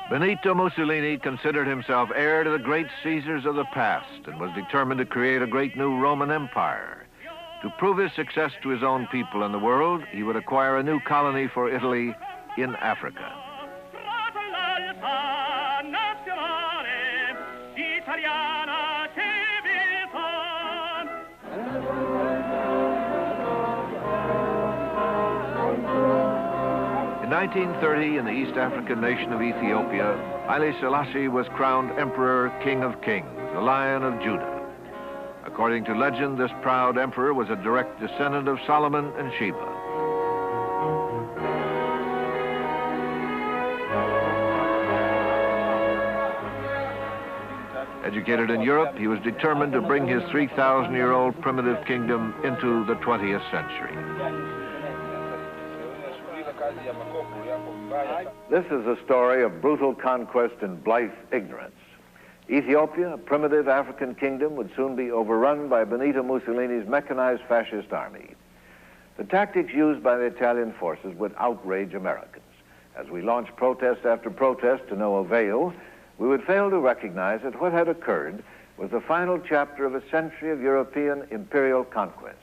Benito Mussolini considered himself heir to the great Caesars of the past and was determined to create a great new Roman Empire. To prove his success to his own people and the world, he would acquire a new colony for Italy in Africa. In 1930, in the East African nation of Ethiopia, Haile Selassie was crowned Emperor, King of Kings, the Lion of Judah. According to legend, this proud emperor was a direct descendant of Solomon and Sheba. Educated in Europe, he was determined to bring his 3,000-year-old primitive kingdom into the 20th century. This is a story of brutal conquest and blithe ignorance. Ethiopia, a primitive African kingdom, would soon be overrun by Benito Mussolini's mechanized fascist army. The tactics used by the Italian forces would outrage Americans. As we launched protest after protest to no avail, we would fail to recognize that what had occurred was the final chapter of a century of European imperial conquest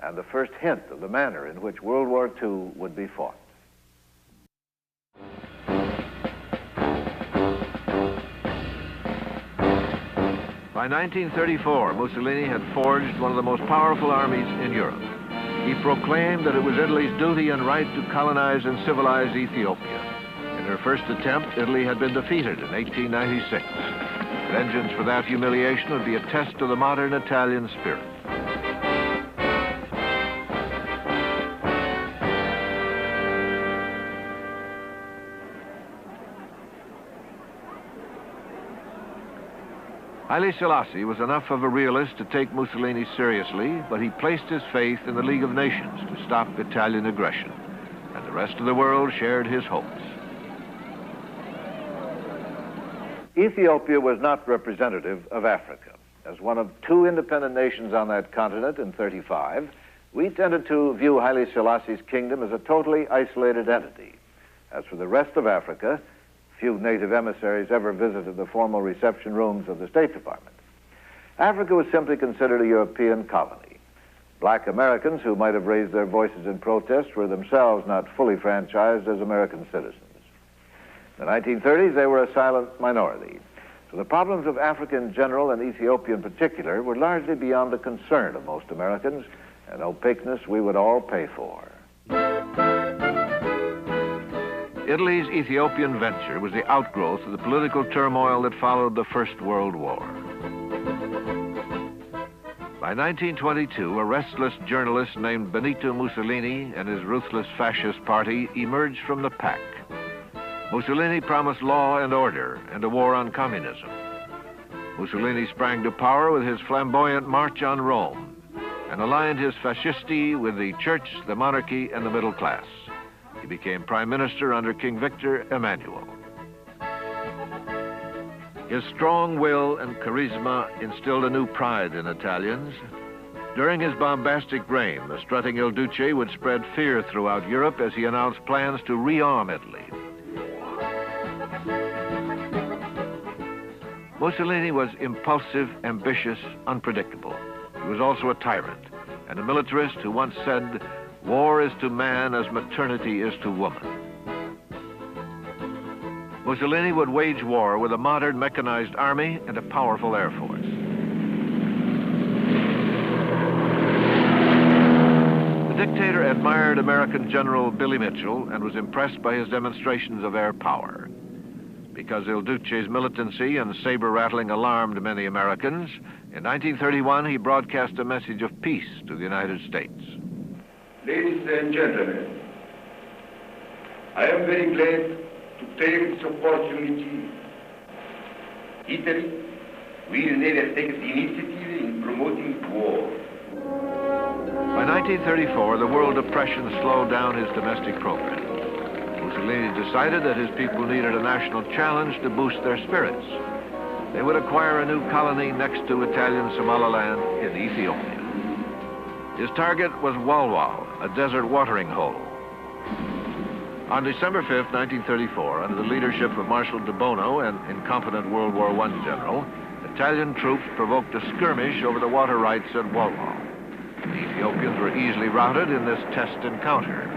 and the first hint of the manner in which World War II would be fought. By 1934, Mussolini had forged one of the most powerful armies in Europe. He proclaimed that it was Italy's duty and right to colonize and civilize Ethiopia. In her first attempt, Italy had been defeated in 1896. Vengeance for that humiliation would be a test of the modern Italian spirit. Haile Selassie was enough of a realist to take Mussolini seriously, but he placed his faith in the League of Nations to stop Italian aggression, and the rest of the world shared his hopes. Ethiopia was not representative of Africa. As one of two independent nations on that continent in 1935, we tended to view Haile Selassie's kingdom as a totally isolated entity. As for the rest of Africa, few native emissaries ever visited the formal reception rooms of the State Department. Africa was simply considered a European colony. Black Americans who might have raised their voices in protest were themselves not fully franchised as American citizens. In the 1930s, they were a silent minority. So the problems of Africa in general and Ethiopia in particular were largely beyond the concern of most Americans, an opaqueness we would all pay for. Italy's Ethiopian venture was the outgrowth of the political turmoil that followed the First World War. By 1922, a restless journalist named Benito Mussolini and his ruthless fascist party emerged from the pack. Mussolini promised law and order and a war on communism. Mussolini sprang to power with his flamboyant march on Rome and aligned his fascisti with the church, the monarchy, and the middle class. He became prime minister under King Victor Emmanuel. His strong will and charisma instilled a new pride in Italians. During his bombastic reign, the strutting Il Duce would spread fear throughout Europe as he announced plans to rearm Italy. Mussolini was impulsive, ambitious, unpredictable. He was also a tyrant and a militarist who once said, "War is to man as maternity is to woman." Mussolini would wage war with a modern mechanized army and a powerful air force. The dictator admired American General Billy Mitchell and was impressed by his demonstrations of air power. Because Il Duce's militancy and saber rattling alarmed many Americans, in 1931 he broadcast a message of peace to the United States. Ladies and gentlemen, I am very glad to take this opportunity. Italy will never take the initiative in promoting war. By 1934, the world depression slowed down his domestic program. Mussolini decided that his people needed a national challenge to boost their spirits. They would acquire a new colony next to Italian Somaliland in Ethiopia. His target was Walwal, a desert watering hole. On December 5, 1934, under the leadership of Marshal de Bono, an incompetent World War I general, Italian troops provoked a skirmish over the water rights at Walwal. The Ethiopians were easily routed in this test encounter.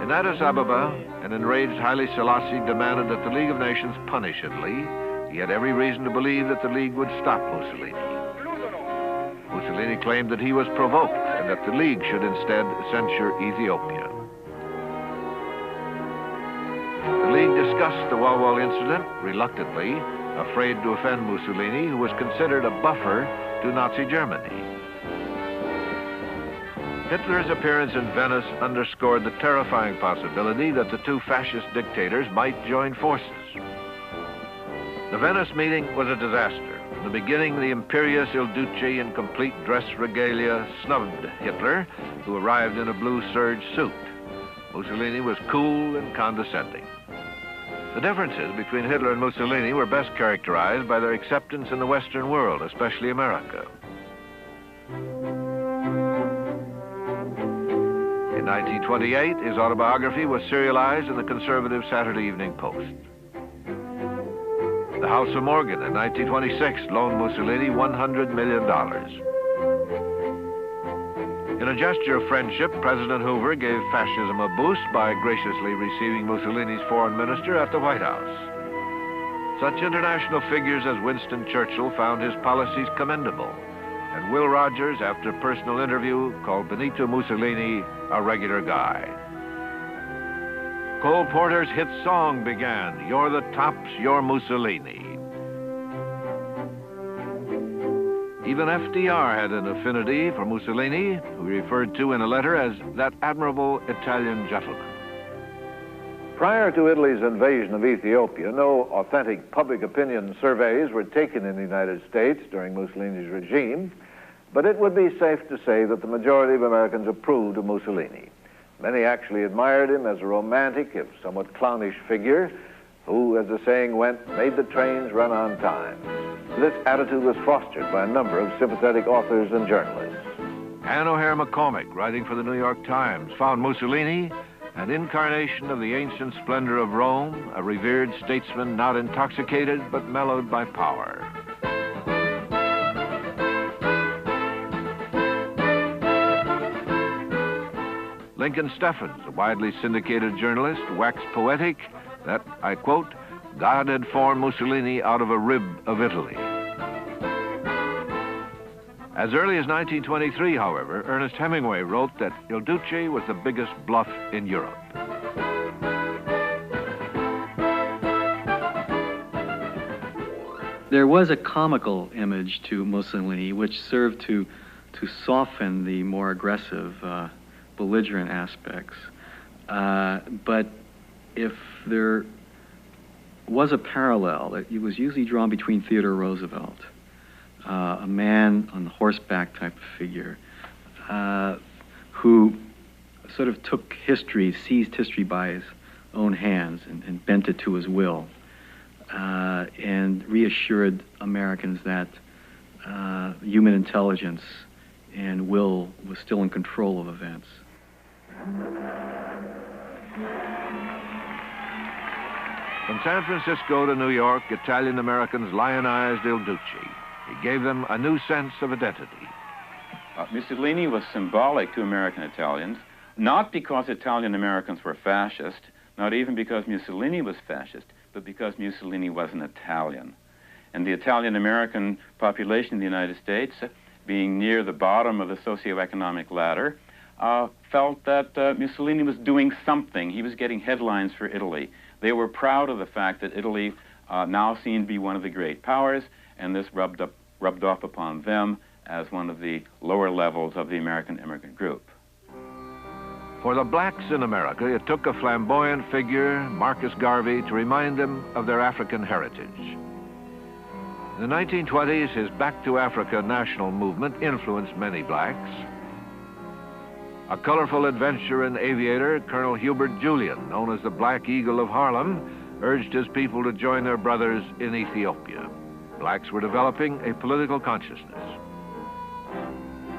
In Addis Ababa, an enraged Haile Selassie demanded that the League of Nations punish Italy. He had every reason to believe that the League would stop Mussolini. Mussolini claimed that he was provoked and that the League should instead censure Ethiopia. The League discussed the Walwal incident reluctantly, afraid to offend Mussolini, who was considered a buffer to Nazi Germany. Hitler's appearance in Venice underscored the terrifying possibility that the two fascist dictators might join forces. The Venice meeting was a disaster. From the beginning, the imperious Il Duce in complete dress regalia snubbed Hitler, who arrived in a blue serge suit. Mussolini was cool and condescending. The differences between Hitler and Mussolini were best characterized by their acceptance in the Western world, especially America. In 1928, his autobiography was serialized in the conservative Saturday Evening Post. The House of Morgan in 1926 loaned Mussolini $100 million. In a gesture of friendship, President Hoover gave fascism a boost by graciously receiving Mussolini's foreign minister at the White House. Such international figures as Winston Churchill found his policies commendable, and Will Rogers, after a personal interview, called Benito Mussolini a regular guy. Cole Porter's hit song began, "You're the tops, you're Mussolini." Even FDR had an affinity for Mussolini, who he referred to in a letter as that admirable Italian gentleman. Prior to Italy's invasion of Ethiopia, no authentic public opinion surveys were taken in the United States during Mussolini's regime, but it would be safe to say that the majority of Americans approved of Mussolini. Many actually admired him as a romantic, if somewhat clownish figure who, as the saying went, made the trains run on time. This attitude was fostered by a number of sympathetic authors and journalists. Anne O'Hare McCormick, writing for the New York Times, found Mussolini an incarnation of the ancient splendor of Rome, a revered statesman not intoxicated but mellowed by power. Lincoln Steffens, a widely syndicated journalist, waxed poetic that, I quote, God had formed Mussolini out of a rib of Italy. As early as 1923, however, Ernest Hemingway wrote that Il Duce was the biggest bluff in Europe. There was a comical image to Mussolini which served to soften the more aggressive, belligerent aspects. But if there was a parallel, it was usually drawn between Theodore Roosevelt, a man on the horseback type of figure, who sort of took history, seized history by his own hands and bent it to his will, and reassured Americans that human intelligence and will was still in control of events. From San Francisco to New York, Italian Americans lionized Il Duce. He gave them a new sense of identity. Mussolini was symbolic to American Italians, not because Italian Americans were fascist, not even because Mussolini was fascist, but because Mussolini was an Italian. And the Italian American population in the United States, being near the bottom of the socioeconomic ladder, felt that Mussolini was doing something. He was getting headlines for Italy. They were proud of the fact that Italy now seemed to be one of the great powers, and this rubbed off upon them as one of the lower levels of the American immigrant group. For the blacks in America, it took a flamboyant figure, Marcus Garvey, to remind them of their African heritage. In the 1920s, his Back to Africa national movement influenced many blacks. A colorful adventurer and aviator, Colonel Hubert Julian, known as the Black Eagle of Harlem, urged his people to join their brothers in Ethiopia. Blacks were developing a political consciousness.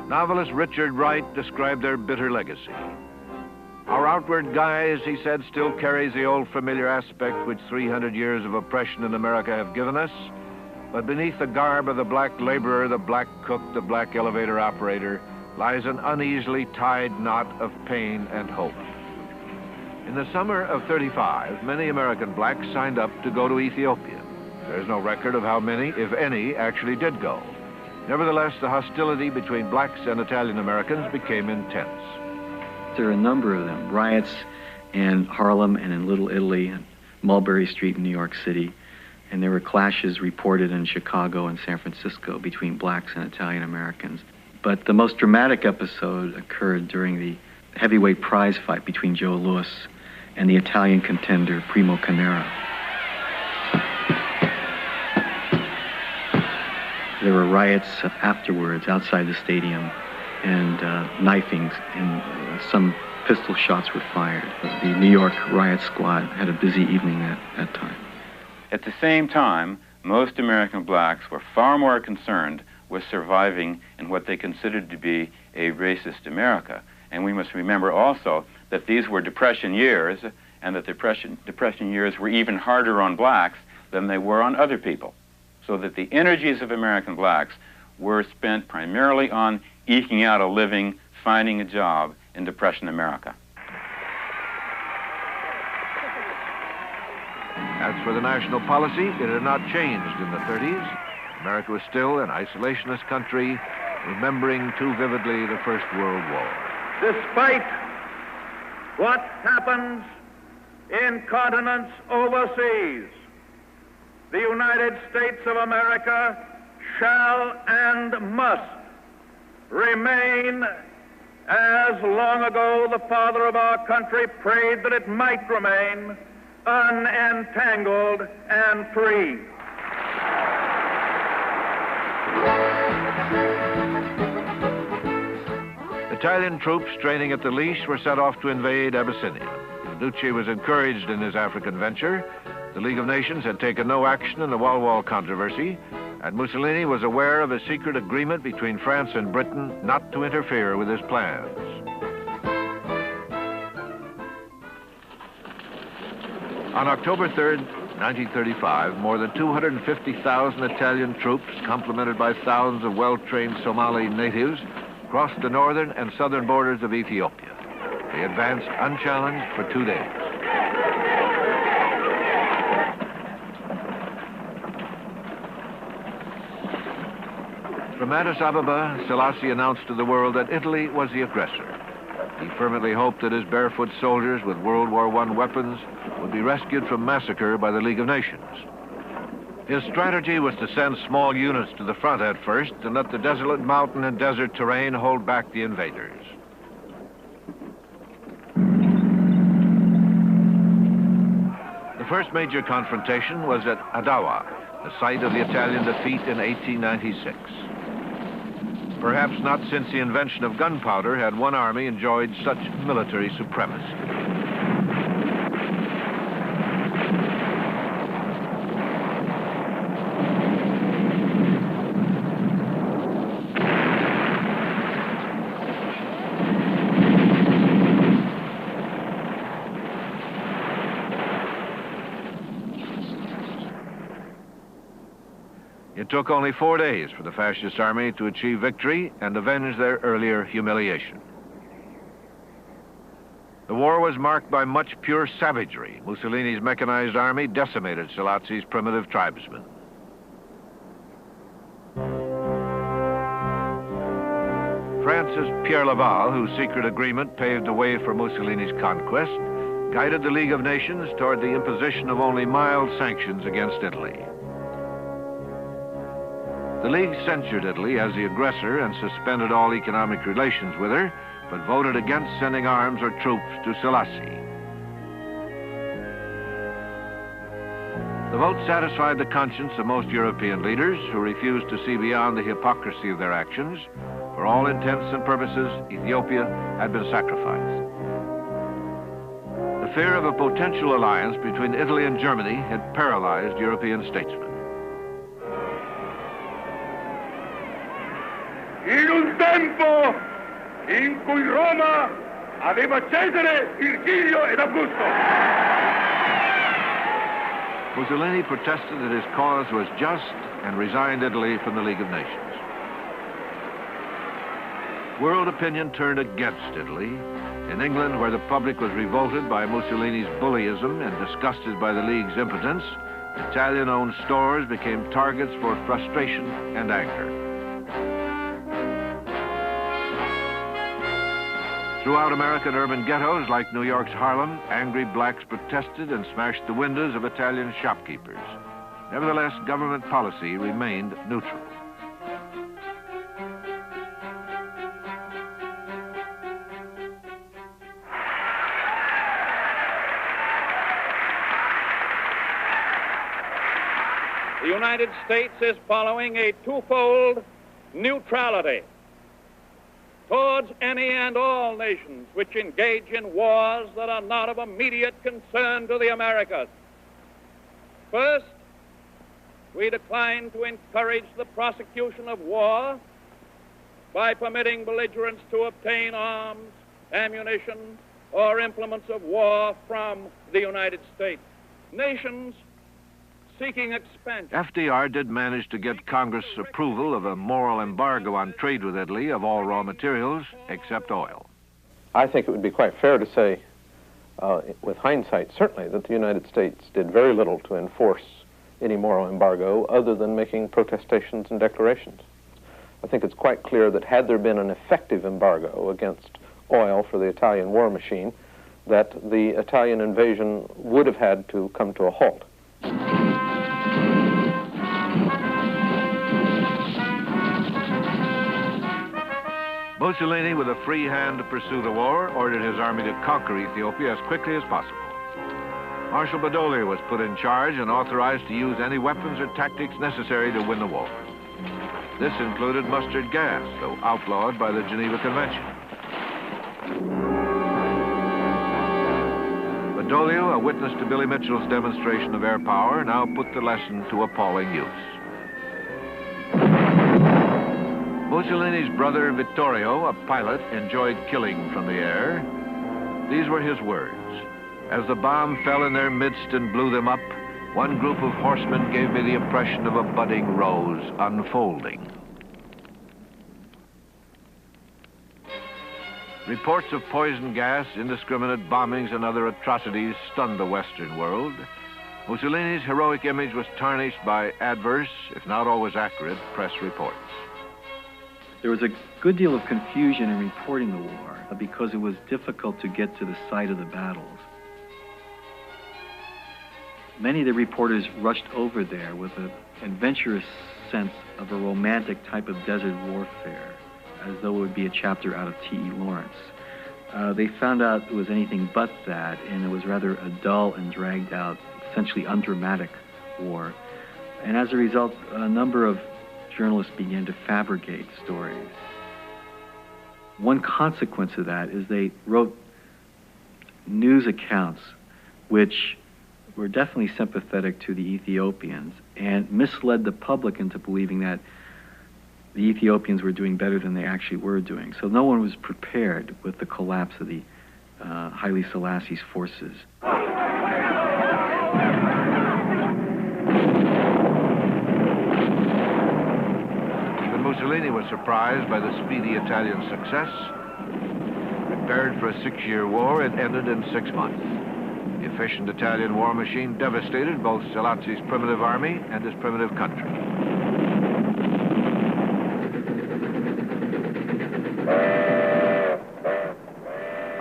Novelist Richard Wright described their bitter legacy. Our outward guise, he said, still carries the old familiar aspect which 300 years of oppression in America have given us, but beneath the garb of the black laborer, the black cook, the black elevator operator, lies an uneasily tied knot of pain and hope. In the summer of '35, many American blacks signed up to go to Ethiopia. There's no record of how many, if any, actually did go. Nevertheless, the hostility between blacks and Italian Americans became intense. There are a number of them, riots in Harlem and in Little Italy and Mulberry Street in New York City. And there were clashes reported in Chicago and San Francisco between blacks and Italian Americans. But the most dramatic episode occurred during the heavyweight prize fight between Joe Louis and the Italian contender Primo Carnera. There were riots afterwards outside the stadium and knifings, and some pistol shots were fired. The New York riot squad had a busy evening that time. At the same time, most American blacks were far more concerned with surviving in what they considered to be a racist America. And we must remember also that these were Depression years, and that Depression years were even harder on blacks than they were on other people. So that the energies of American blacks were spent primarily on eking out a living, finding a job in Depression America. As for the national policy, it had not changed in the 30s. America was still an isolationist country, remembering too vividly the First World War. Despite what happens in continents overseas, the United States of America shall and must remain, as long ago the father of our country prayed that it might remain, unentangled and free. Italian troops training at the leash were set off to invade Abyssinia. Duce was encouraged in his African venture. The League of Nations had taken no action in the Wall controversy, and Mussolini was aware of a secret agreement between France and Britain not to interfere with his plans. On October 3rd, 1935, more than 250,000 Italian troops, complemented by thousands of well-trained Somali natives, crossed the northern and southern borders of Ethiopia. They advanced unchallenged for 2 days. From Addis Ababa, Selassie announced to the world that Italy was the aggressor. He fervently hoped that his barefoot soldiers with World War I weapons would be rescued from massacre by the League of Nations. His strategy was to send small units to the front at first and let the desolate mountain and desert terrain hold back the invaders. The first major confrontation was at Adawa, the site of the Italian defeat in 1896. Perhaps not since the invention of gunpowder had one army enjoyed such military supremacy. It took only 4 days for the fascist army to achieve victory and avenge their earlier humiliation. The war was marked by much pure savagery. Mussolini's mechanized army decimated Selassie's primitive tribesmen. Francis Pierre Laval, whose secret agreement paved the way for Mussolini's conquest, guided the League of Nations toward the imposition of only mild sanctions against Italy. The League censured Italy as the aggressor and suspended all economic relations with her, but voted against sending arms or troops to Selassie. The vote satisfied the conscience of most European leaders who refused to see beyond the hypocrisy of their actions, For all intents and purposes, Ethiopia had been sacrificed. The fear of a potential alliance between Italy and Germany had paralyzed European statesmen. In un tempo in cui Roma aveva Cesare, Virgilio ed Augusto. Mussolini protested that his cause was just and resigned Italy from the League of Nations. World opinion turned against Italy. In England, where the public was revolted by Mussolini's bullyism and disgusted by the League's impotence, Italian-owned stores became targets for frustration and anger. Throughout American urban ghettos like New York's Harlem, angry blacks protested and smashed the windows of Italian shopkeepers. Nevertheless, government policy remained neutral. The United States is following a twofold neutrality towards any and all nations which engage in wars that are not of immediate concern to the Americas. First, we decline to encourage the prosecution of war by permitting belligerents to obtain arms, ammunition, or implements of war from the United States. Nations seeking expansion. FDR did manage to get Congress approval of a moral embargo on trade with Italy of all raw materials except oil. I think it would be quite fair to say, with hindsight certainly, that the United States did very little to enforce any moral embargo other than making protestations and declarations. I think it's quite clear that had there been an effective embargo against oil for the Italian war machine, that the Italian invasion would have had to come to a halt. Mussolini, with a free hand to pursue the war, ordered his army to conquer Ethiopia as quickly as possible. Marshal Badoglio was put in charge and authorized to use any weapons or tactics necessary to win the war. This included mustard gas, though outlawed by the Geneva Convention. Badoglio, a witness to Billy Mitchell's demonstration of air power, now put the lesson to appalling use. Mussolini's brother Vittorio, a pilot, enjoyed killing from the air. These were his words. As the bomb fell in their midst and blew them up, one group of horsemen gave me the impression of a budding rose unfolding. Reports of poison gas, indiscriminate bombings, and other atrocities stunned the Western world. Mussolini's heroic image was tarnished by adverse, if not always accurate, press reports. There was a good deal of confusion in reporting the war because it was difficult to get to the site of the battles. Many of the reporters rushed over there with an adventurous sense of a romantic type of desert warfare, as though it would be a chapter out of T.E. Lawrence. They found out it was anything but that, and it was rather a dull and dragged out, essentially undramatic war. And as a result, a number of journalists began to fabricate stories. One consequence of that is they wrote news accounts which were definitely sympathetic to the Ethiopians and misled the public into believing that the Ethiopians were doing better than they actually were doing. So no one was prepared with the collapse of the Haile Selassie's forces. Mussolini was surprised by the speedy Italian success. Prepared for a 6-year war, it ended in 6 months. The efficient Italian war machine devastated both Selassie's primitive army and his primitive country.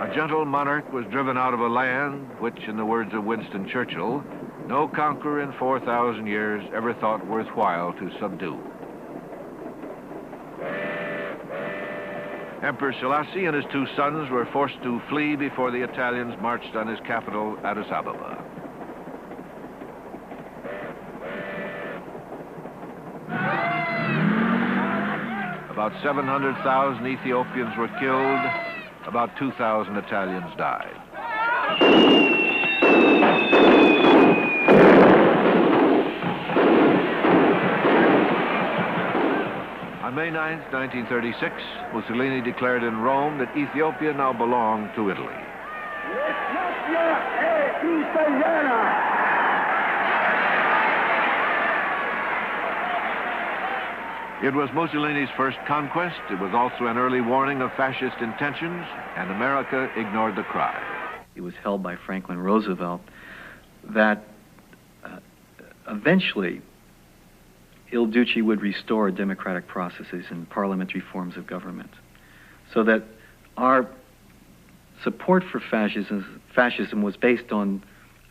A gentle monarch was driven out of a land which, in the words of Winston Churchill, no conqueror in 4,000 years ever thought worthwhile to subdue. Emperor Selassie and his 2 sons were forced to flee before the Italians marched on his capital, Addis Ababa. About 700,000 Ethiopians were killed. About 2,000 Italians died. On May 9, 1936, Mussolini declared in Rome that Ethiopia now belonged to Italy. It was Mussolini's first conquest. It was also an early warning of fascist intentions, and America ignored the cry. It was held by Franklin Roosevelt that eventually Il Duce would restore democratic processes and parliamentary forms of government, so that our support for fascism was based on,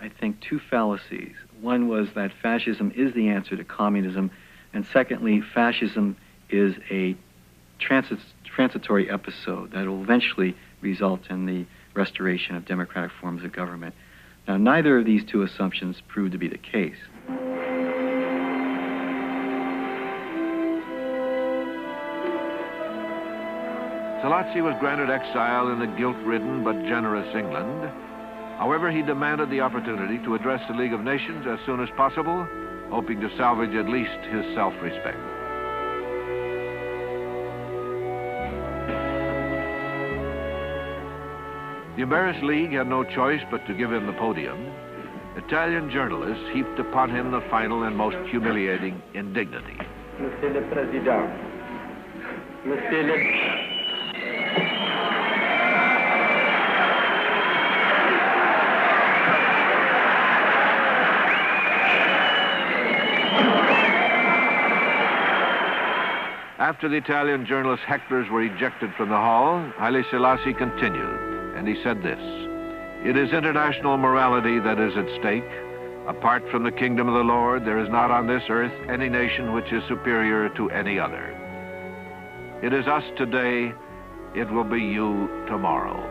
I think, two fallacies. One was that fascism is the answer to communism, and secondly, fascism is a transitory episode that will eventually result in the restoration of democratic forms of government. Now, neither of these two assumptions proved to be the case. Selassie was granted exile in the guilt-ridden but generous England. However, he demanded the opportunity to address the League of Nations as soon as possible, hoping to salvage at least his self-respect. The embarrassed League had no choice but to give him the podium. Italian journalists heaped upon him the final and most humiliating indignity. Monsieur le Président, Monsieur le... After the Italian journalist hecklers were ejected from the hall, Haile Selassie continued, and he said this: "It is international morality that is at stake. Apart from the kingdom of the Lord, there is not on this earth any nation which is superior to any other. It is us today, it will be you tomorrow."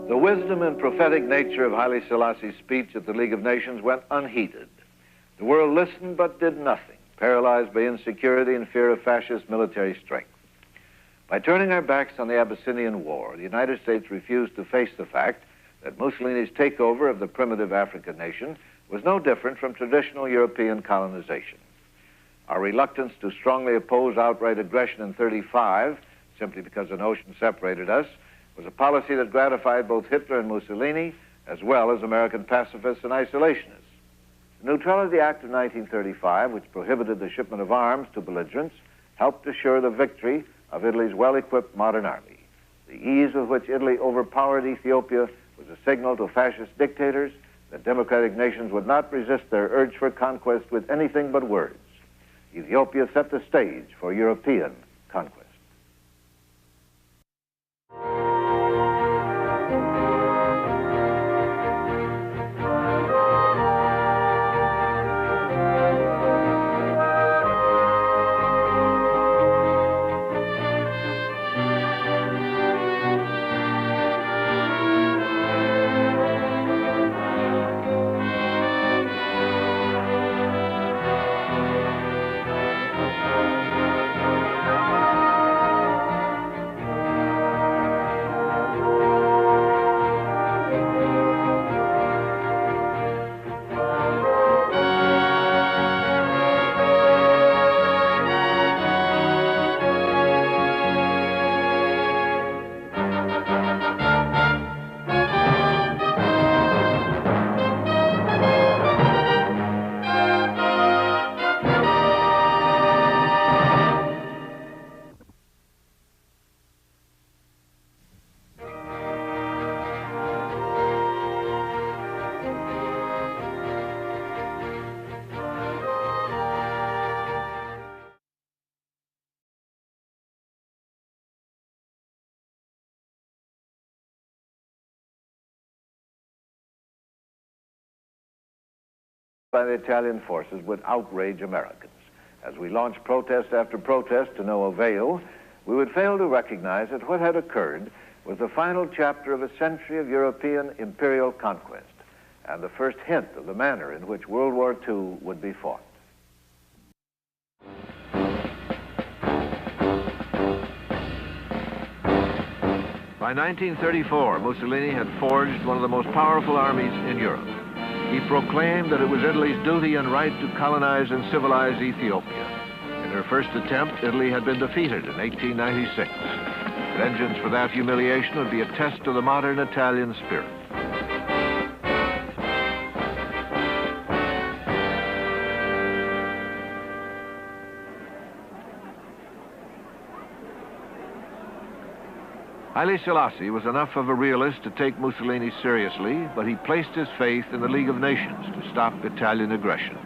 The wisdom and prophetic nature of Haile Selassie's speech at the League of Nations went unheeded. The world listened but did nothing, paralyzed by insecurity and fear of fascist military strength. By turning our backs on the Abyssinian War, the United States refused to face the fact that Mussolini's takeover of the primitive African nation was no different from traditional European colonization. Our reluctance to strongly oppose outright aggression in 1935, simply because an ocean separated us, was a policy that gratified both Hitler and Mussolini, as well as American pacifists and isolationists. The Neutrality Act of 1935, which prohibited the shipment of arms to belligerents, helped assure the victory of Italy's well-equipped modern army. The ease with which Italy overpowered Ethiopia was a signal to fascist dictators that democratic nations would not resist their urge for conquest with anything but words. Ethiopia set the stage for European conquest. By the Italian forces would outrage Americans. As we launched protest after protest to no avail, we would fail to recognize that what had occurred was the final chapter of a century of European imperial conquest, and the first hint of the manner in which World War II would be fought. By 1934, Mussolini had forged one of the most powerful armies in Europe. He proclaimed that it was Italy's duty and right to colonize and civilize Ethiopia. In her first attempt, Italy had been defeated in 1896. Vengeance for that humiliation would be a test of the modern Italian spirit. Haile Selassie was enough of a realist to take Mussolini seriously, but he placed his faith in the League of Nations to stop Italian aggression,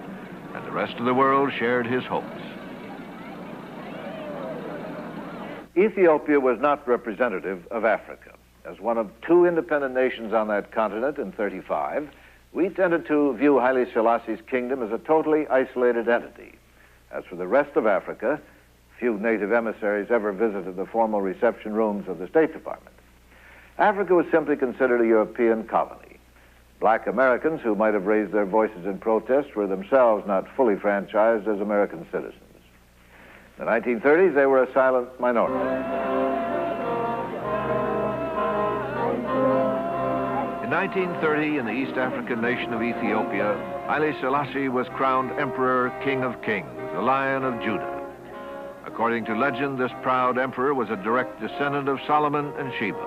and the rest of the world shared his hopes. Ethiopia was not representative of Africa. As one of two independent nations on that continent in 1935, we tended to view Haile Selassie's kingdom as a totally isolated entity. As for the rest of Africa, few native emissaries ever visited the formal reception rooms of the State Department. Africa was simply considered a European colony. Black Americans who might have raised their voices in protest were themselves not fully franchised as American citizens. In the 1930s, they were a silent minority. In 1930, in the East African nation of Ethiopia, Haile Selassie was crowned Emperor, King of Kings, the Lion of Judah. According to legend, this proud emperor was a direct descendant of Solomon and Sheba.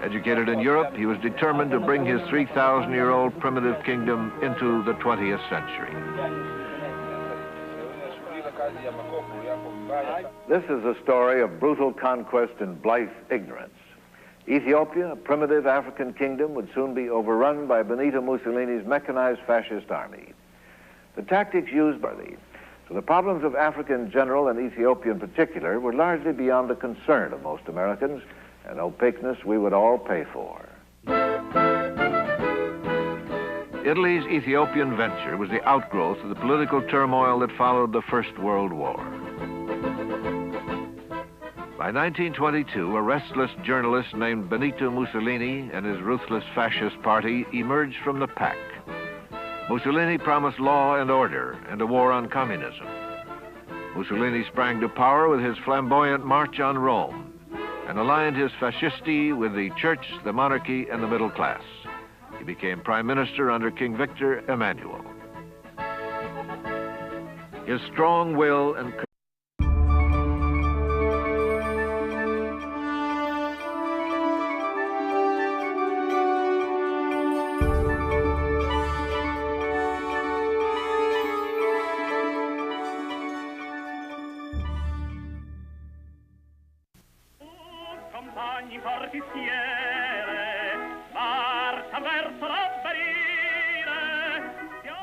Educated in Europe, he was determined to bring his 3,000-year-old primitive kingdom into the 20th century. This is a story of brutal conquest and blithe ignorance. Ethiopia, a primitive African kingdom, would soon be overrun by Benito Mussolini's mechanized fascist army. The tactics used by the problems of Africa in general and Ethiopia in particular were largely beyond the concern of most Americans, an opaqueness we would all pay for. Italy's Ethiopian venture was the outgrowth of the political turmoil that followed the First World War. By 1922, a restless journalist named Benito Mussolini and his ruthless fascist party emerged from the pack. Mussolini promised law and order and a war on communism. Mussolini sprang to power with his flamboyant march on Rome and aligned his fascisti with the church, the monarchy, and the middle class. He became prime minister under King Victor Emmanuel. His strong will and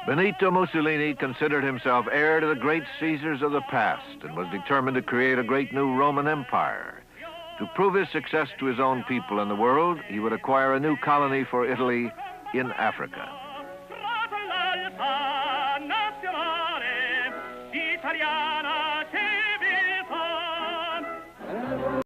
Benito Mussolini considered himself heir to the great Caesars of the past and was determined to create a great new Roman Empire. To prove his success to his own people and the world, he would acquire a new colony for Italy in Africa.